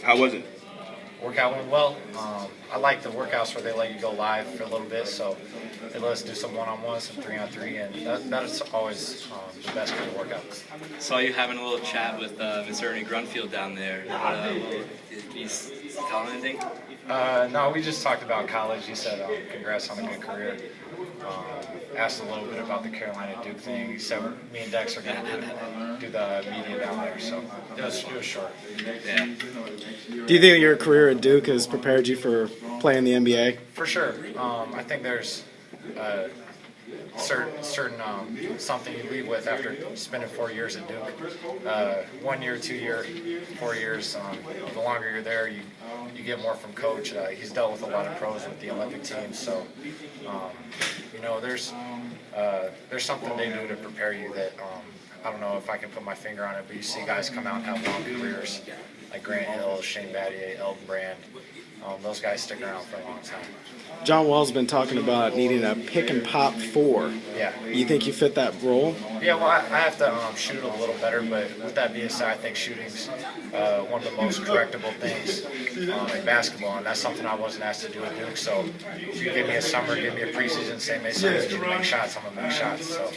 How was it? Workout went well. I like the workouts where they let you go live for a little bit, so they let us do some one-on-one, some 3-on-3, and that is always the best kind of workouts. Saw you having a little chat with Miss Ernie Grunfield down there. Can you tell him anything? No, we just talked about college. He said congrats on a good career. Asked a little bit about the Carolina-Duke thing. He said me and Dex are going to do the media down there, so it was short. Yeah. Do you think your career at Duke has prepared you for playing the NBA? For sure. I think there's certain something you leave with after spending 4 years at Duke. 1 year, 2 year, 4 years. The longer you're there, you get more from Coach. He's dealt with a lot of pros with the Olympic team, so there's something they do to prepare you that I don't know if I can put my finger on it, but you see guys come out and have long careers like Grant Hill, Shane Battier, Elton Brand. Those guys stick around for a long time. John Wall's been talking about needing a pick and pop 4. Yeah. You think you fit that role? Yeah, well, I have to shoot a little better, but with that being said, I think shooting's one of the most correctable things in basketball, and that's something I wasn't asked to do at Duke. So if you give me a summer, give me a preseason, say Mason, you make shots, I'm going to make shots. So,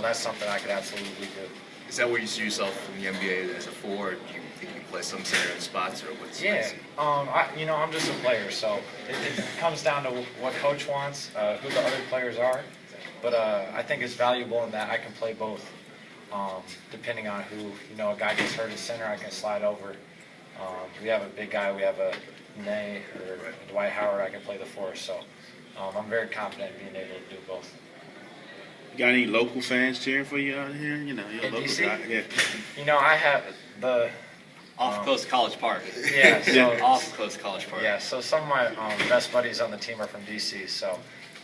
that's something I could absolutely do. Is that where you see yourself in the NBA as a 4? Do you think you play some center spots, or what's? Yeah, I'm just a player, so it comes down to what Coach wants, who the other players are. But I think it's valuable in that I can play both, depending on who. A guy gets hurt at center, I can slide over. We have a big guy, we have a Ney or Dwight Howard, I can play the 4. So I'm very confident in being able to do both. You got any local fans cheering for you out here? You're a local guy. Yeah. I have the Off Coast College Park. Yeah, so Off Coast College Park. Yeah, so some of my best buddies on the team are from DC. So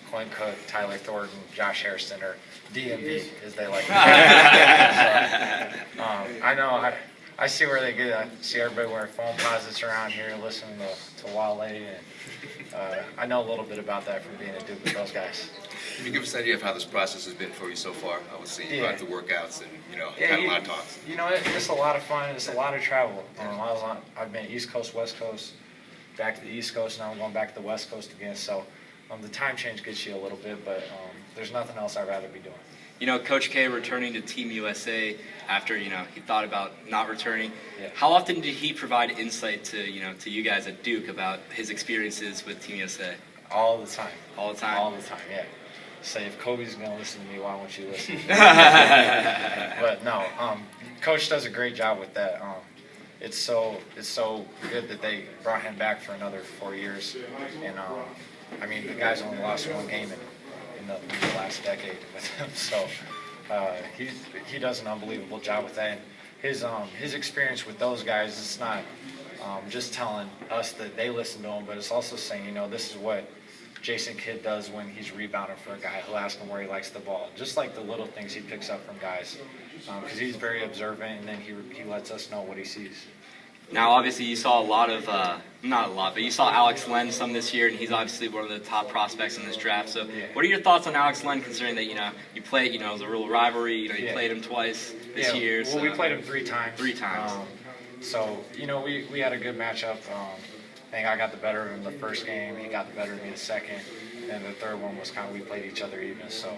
Quinn Cook, Tyler Thornton, Josh Hairston, or DMV, as they like to call it. So, I know. I see where they get it. I see everybody wearing phone posits around here, listening to Wale, and I know a little bit about that from being a Duke with those guys. Can you give us an idea of how this process has been for you so far? I would see you got the workouts and had a lot of talks. It's a lot of fun. It's a lot of travel. I've been East Coast, West Coast, back to the East Coast. Now I'm going back to the West Coast again. So the time change gets you a little bit, but there's nothing else I'd rather be doing. Coach K returning to Team USA after he thought about not returning. Yeah. How often did he provide insight to you guys at Duke about his experiences with Team USA? All the time. All the time. All the time. Yeah. Say if Kobe's gonna listen to me, why won't you listen? But no, Coach does a great job with that. It's so good that they brought him back for another 4 years, and the guy's only lost 1 game in the last decade with him, so he does an unbelievable job with that. And his experience with those guys, it's not just telling us that they listen to him, but it's also saying, this is what Jason Kidd does when he's rebounding for a guy. He'll ask him where he likes the ball, just like the little things he picks up from guys, because he's very observant, and then he lets us know what he sees. Now, obviously, you saw a lot of, not a lot, but you saw Alex Len some this year, and he's obviously one of the top prospects in this draft. So what are your thoughts on Alex Len, considering that, you played, the real rivalry, you played him twice this year? Well, we played him 3 times. 3 times. So, we had a good matchup. I think I got the better of him the first game. He got the better of me the second. And the third one was we played each other even. So,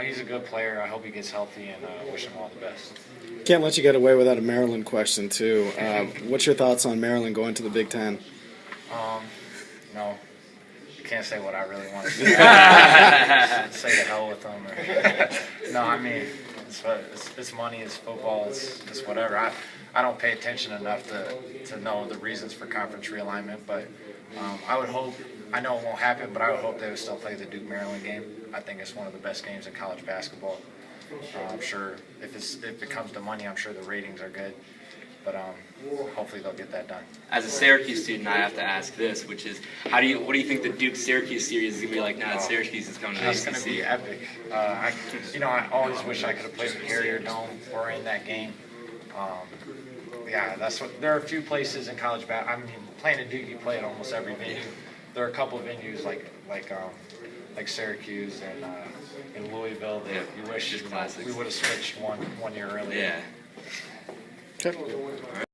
he's a good player. I hope he gets healthy, and wish him all the best. Can't let you get away without a Maryland question, too. What's your thoughts on Maryland going to the Big Ten? No. Can't say what I really want to say. Say the hell with them. No, it's money, it's football, it's whatever. I don't pay attention enough to know the reasons for conference realignment, but I would hope, I know it won't happen, but I would hope they would still play the Duke-Maryland game. I think it's one of the best games in college basketball. I'm sure if it comes to money, I'm sure the ratings are good, but hopefully they'll get that done. As a Syracuse student, I have to ask this, which is, what do you think the Duke-Syracuse series is going to be like now that Syracuse is coming to the ACC? It's going to be epic. I always wish I could have played the Carrier Dome or in that game. There are a few places in college basketball. Playing at Duke, you play at almost every venue. There are a couple of venues like Syracuse and in Louisville that you wish we would have switched one year earlier. Yeah. Okay.